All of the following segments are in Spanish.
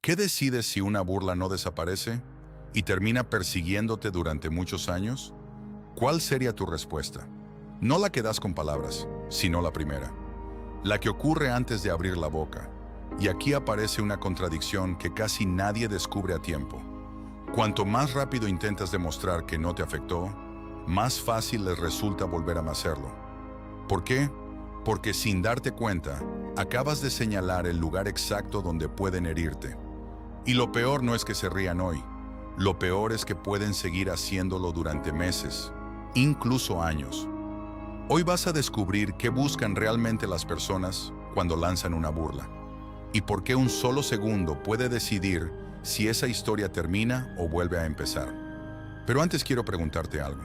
¿Qué decides si una burla no desaparece y termina persiguiéndote durante muchos años? ¿Cuál sería tu respuesta? No la que das con palabras, sino la primera. La que ocurre antes de abrir la boca. Y aquí aparece una contradicción que casi nadie descubre a tiempo. Cuanto más rápido intentas demostrar que no te afectó, más fácil les resulta volver a hacerlo. ¿Por qué? Porque sin darte cuenta, acabas de señalar el lugar exacto donde pueden herirte. Y lo peor no es que se rían hoy. Lo peor es que pueden seguir haciéndolo durante meses, incluso años. Hoy vas a descubrir qué buscan realmente las personas cuando lanzan una burla. Y por qué un solo segundo puede decidir si esa historia termina o vuelve a empezar. Pero antes quiero preguntarte algo.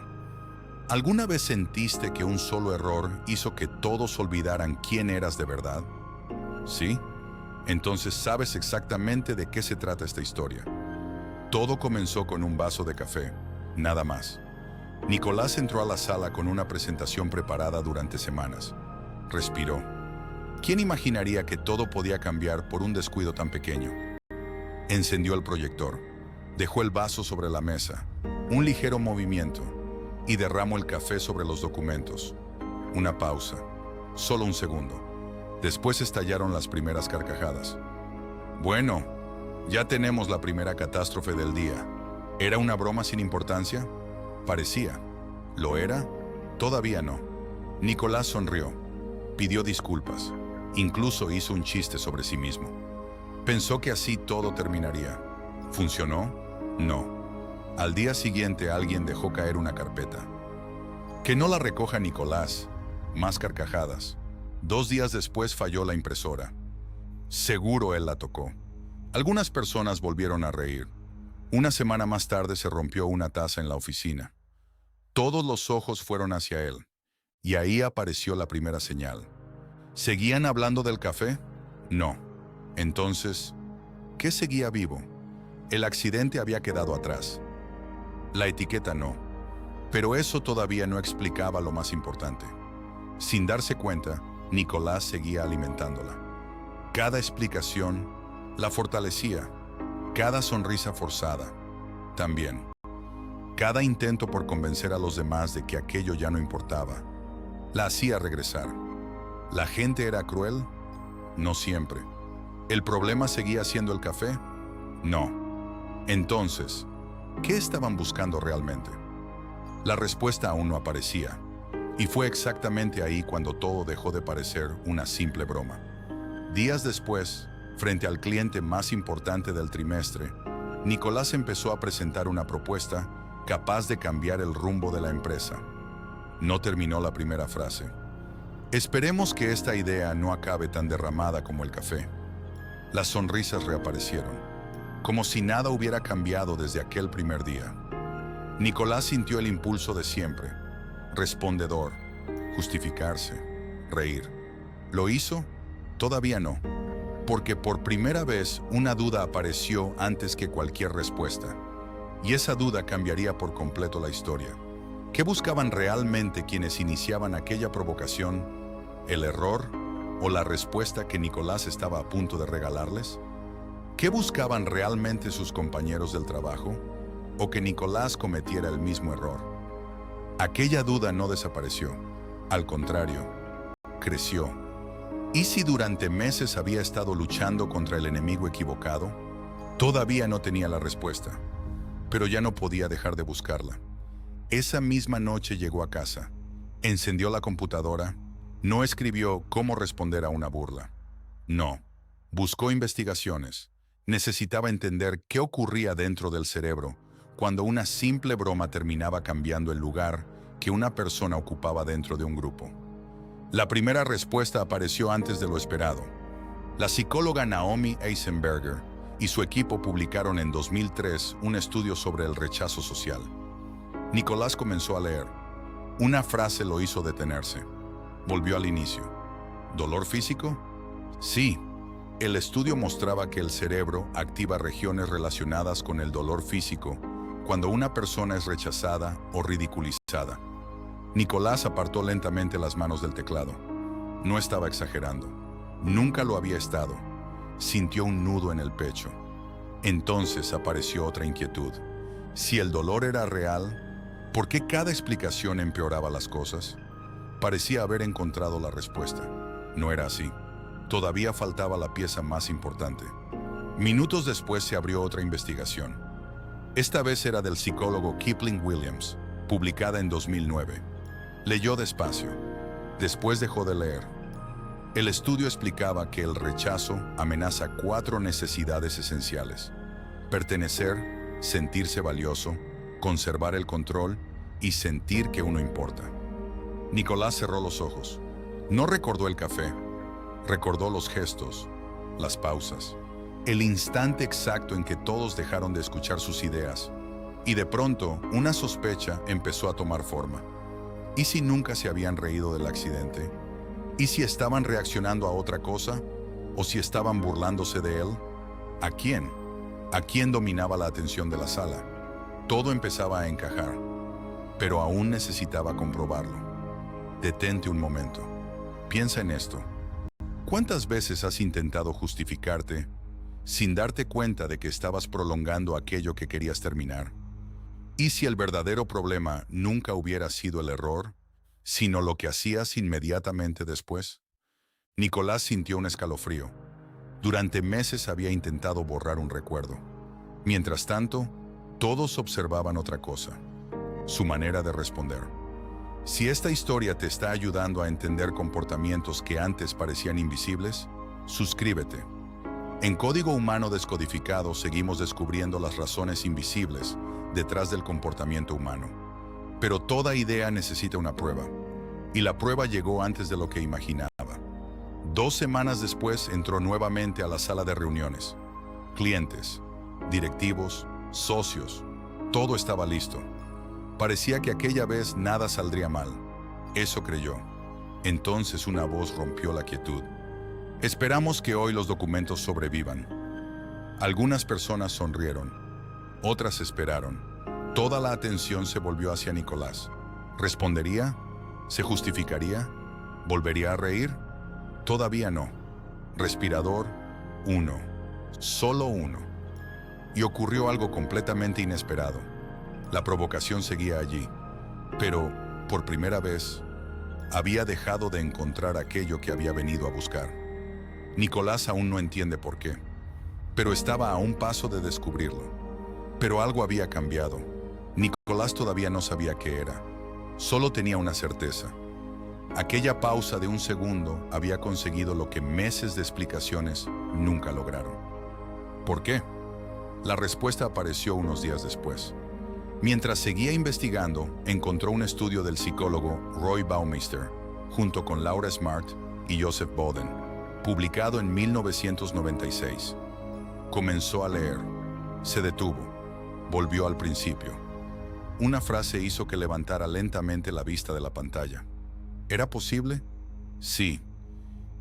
¿Alguna vez sentiste que un solo error hizo que todos olvidaran quién eras de verdad? ¿Sí? Entonces sabes exactamente de qué se trata esta historia. Todo comenzó con un vaso de café, nada más. Nicolás entró a la sala con una presentación preparada durante semanas. Respiró. ¿Quién imaginaría que todo podía cambiar por un descuido tan pequeño? Encendió el proyector, dejó el vaso sobre la mesa, un ligero movimiento, y derramó el café sobre los documentos. Una pausa, solo un segundo. Después estallaron las primeras carcajadas. Bueno, ya tenemos la primera catástrofe del día. ¿Era una broma sin importancia? Parecía. ¿Lo era? Todavía no. Nicolás sonrió, pidió disculpas, incluso hizo un chiste sobre sí mismo. Pensó que así todo terminaría. ¿Funcionó? No. Al día siguiente alguien dejó caer una carpeta. Que no la recoja Nicolás. Más carcajadas. 2 días después falló la impresora. Seguro él la tocó. Algunas personas volvieron a reír. Una semana más tarde se rompió una taza en la oficina. Todos los ojos fueron hacia él. Y ahí apareció la primera señal. ¿Seguían hablando del café? No. Entonces, ¿qué seguía vivo? El accidente había quedado atrás. La etiqueta no. Pero eso todavía no explicaba lo más importante. Sin darse cuenta, Nicolás seguía alimentándola. Cada explicación la fortalecía. Cada sonrisa forzada, también. Cada intento por convencer a los demás de que aquello ya no importaba, la hacía regresar. ¿La gente era cruel? No siempre. ¿El problema seguía siendo el café? No. Entonces, ¿qué estaban buscando realmente? La respuesta aún no aparecía, y fue exactamente ahí cuando todo dejó de parecer una simple broma. Días después, frente al cliente más importante del trimestre, Nicolás empezó a presentar una propuesta capaz de cambiar el rumbo de la empresa. No terminó la primera frase. Esperemos que esta idea no acabe tan derramada como el café. Las sonrisas reaparecieron, como si nada hubiera cambiado desde aquel primer día. Nicolás sintió el impulso de siempre, respondedor, justificarse, reír. ¿Lo hizo? Todavía no, porque por primera vez una duda apareció antes que cualquier respuesta. Y esa duda cambiaría por completo la historia. ¿Qué buscaban realmente quienes iniciaban aquella provocación? ¿El error o la respuesta que Nicolás estaba a punto de regalarles? ¿Qué buscaban realmente sus compañeros del trabajo? ¿O que Nicolás cometiera el mismo error? Aquella duda no desapareció. Al contrario, creció. ¿Y si durante meses había estado luchando contra el enemigo equivocado? Todavía no tenía la respuesta, pero ya no podía dejar de buscarla. Esa misma noche llegó a casa, encendió la computadora, no escribió cómo responder a una burla. No, buscó investigaciones. Necesitaba entender qué ocurría dentro del cerebro cuando una simple broma terminaba cambiando el lugar que una persona ocupaba dentro de un grupo. La primera respuesta apareció antes de lo esperado. La psicóloga Naomi Eisenberger y su equipo publicaron en 2003 un estudio sobre el rechazo social. Nicolás comenzó a leer. Una frase lo hizo detenerse. Volvió al inicio. ¿Dolor físico? Sí. El estudio mostraba que el cerebro activa regiones relacionadas con el dolor físico cuando una persona es rechazada o ridiculizada. Nicolás apartó lentamente las manos del teclado. No estaba exagerando. Nunca lo había estado. Sintió un nudo en el pecho. Entonces apareció otra inquietud. Si el dolor era real, ¿por qué cada explicación empeoraba las cosas? Parecía haber encontrado la respuesta. No era así. Todavía faltaba la pieza más importante. Minutos después se abrió otra investigación. Esta vez era del psicólogo Kipling Williams, publicada en 2009. Leyó despacio. Después dejó de leer. El estudio explicaba que el rechazo amenaza 4 necesidades esenciales: pertenecer, sentirse valioso, conservar el control y sentir que uno importa. Nicolás cerró los ojos. No recordó el café, recordó los gestos, las pausas, el instante exacto en que todos dejaron de escuchar sus ideas. Y de pronto, una sospecha empezó a tomar forma. ¿Y si nunca se habían reído del accidente? ¿Y si estaban reaccionando a otra cosa? ¿O si estaban burlándose de él? ¿A quién? ¿A quién dominaba la atención de la sala? Todo empezaba a encajar, pero aún necesitaba comprobarlo. Detente un momento. Piensa en esto. ¿Cuántas veces has intentado justificarte sin darte cuenta de que estabas prolongando aquello que querías terminar? ¿Y si el verdadero problema nunca hubiera sido el error, sino lo que hacías inmediatamente después? Nicolás sintió un escalofrío. Durante meses había intentado borrar un recuerdo. Mientras tanto, todos observaban otra cosa: su manera de responder. Si esta historia te está ayudando a entender comportamientos que antes parecían invisibles, suscríbete. En Código Humano Descodificado seguimos descubriendo las razones invisibles detrás del comportamiento humano. Pero toda idea necesita una prueba, y la prueba llegó antes de lo que imaginaba. 2 semanas después entró nuevamente a la sala de reuniones. Clientes, directivos, socios, todo estaba listo. Parecía que aquella vez nada saldría mal. Eso creyó. Entonces una voz rompió la quietud. Esperamos que hoy los documentos sobrevivan. Algunas personas sonrieron, otras esperaron. Toda la atención se volvió hacia Nicolás. ¿Respondería? ¿Se justificaría? ¿Volvería a reír? Todavía no. Respirador, 1. Solo 1. Y ocurrió algo completamente inesperado. La provocación seguía allí, pero, por primera vez, había dejado de encontrar aquello que había venido a buscar. Nicolás aún no entiende por qué, pero estaba a un paso de descubrirlo. Pero algo había cambiado. Nicolás todavía no sabía qué era. Solo tenía una certeza. Aquella pausa de un segundo había conseguido lo que meses de explicaciones nunca lograron. ¿Por qué? La respuesta apareció unos días después. Mientras seguía investigando, encontró un estudio del psicólogo Roy Baumeister, junto con Laura Smart y Joseph Boden, publicado en 1996. Comenzó a leer. Se detuvo. Volvió al principio. Una frase hizo que levantara lentamente la vista de la pantalla. ¿Era posible? Sí.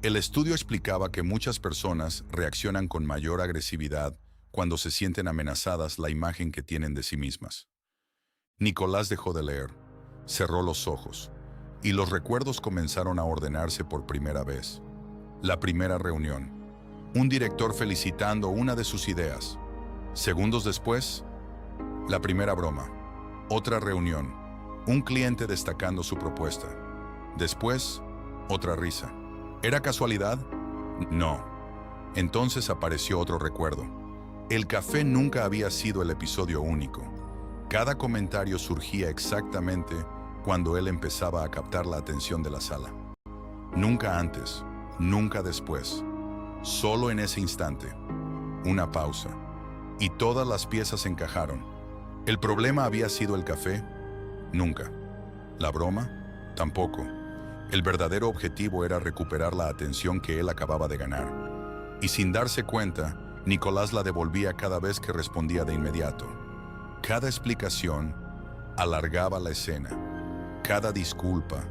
El estudio explicaba que muchas personas reaccionan con mayor agresividad cuando se sienten amenazadas la imagen que tienen de sí mismas. Nicolás dejó de leer, cerró los ojos, y los recuerdos comenzaron a ordenarse por primera vez. La primera reunión. Un director felicitando una de sus ideas. Segundos después, la primera broma. Otra reunión. Un cliente destacando su propuesta. Después, otra risa. ¿Era casualidad? No. Entonces apareció otro recuerdo. El café nunca había sido el episodio único. Cada comentario surgía exactamente cuando él empezaba a captar la atención de la sala. Nunca antes, nunca después. Solo en ese instante. Una pausa. Y todas las piezas encajaron. ¿El problema había sido el café? Nunca. ¿La broma? Tampoco. El verdadero objetivo era recuperar la atención que él acababa de ganar. Y sin darse cuenta, Nicolás la devolvía cada vez que respondía de inmediato. Cada explicación alargaba la escena. Cada disculpa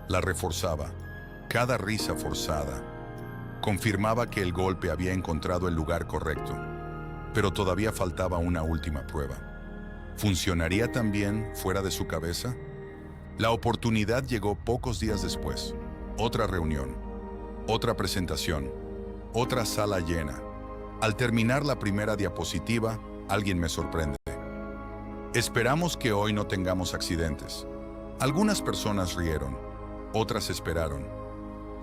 la reforzaba. Cada risa forzada confirmaba que el golpe había encontrado el lugar correcto. Pero todavía faltaba una última prueba. ¿Funcionaría también fuera de su cabeza? La oportunidad llegó pocos días después. Otra reunión, otra presentación, otra sala llena. Al terminar la primera diapositiva, alguien me sorprende. Esperamos que hoy no tengamos accidentes. Algunas personas rieron, otras esperaron.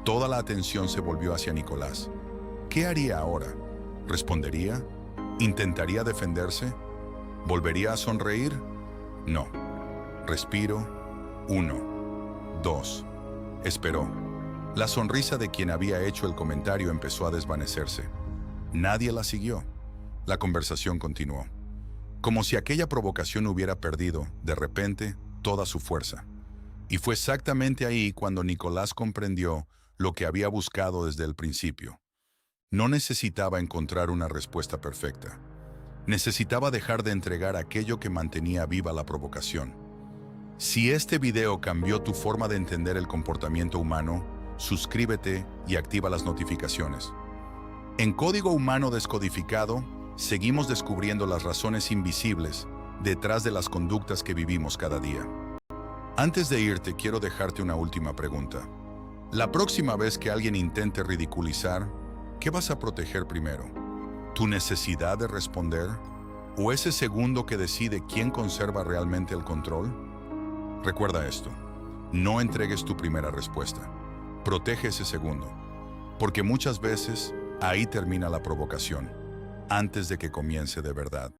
Toda la atención se volvió hacia Nicolás. ¿Qué haría ahora? ¿Respondería? ¿Intentaría defenderse? ¿Volvería a sonreír? No. Respiro. 1, 2. Esperó. La sonrisa de quien había hecho el comentario empezó a desvanecerse. Nadie la siguió. La conversación continuó. Como si aquella provocación hubiera perdido, de repente, toda su fuerza. Y fue exactamente ahí cuando Nicolás comprendió lo que había buscado desde el principio. No necesitaba encontrar una respuesta perfecta. Necesitaba dejar de entregar aquello que mantenía viva la provocación. Si este video cambió tu forma de entender el comportamiento humano, suscríbete y activa las notificaciones. En Código Humano Descodificado, seguimos descubriendo las razones invisibles detrás de las conductas que vivimos cada día. Antes de irte, quiero dejarte una última pregunta. La próxima vez que alguien intente ridiculizar, ¿qué vas a proteger primero? ¿Tu necesidad de responder? ¿O ese segundo que decide quién conserva realmente el control? Recuerda esto, no entregues tu primera respuesta. Protege ese segundo, porque muchas veces ahí termina la provocación, antes de que comience de verdad.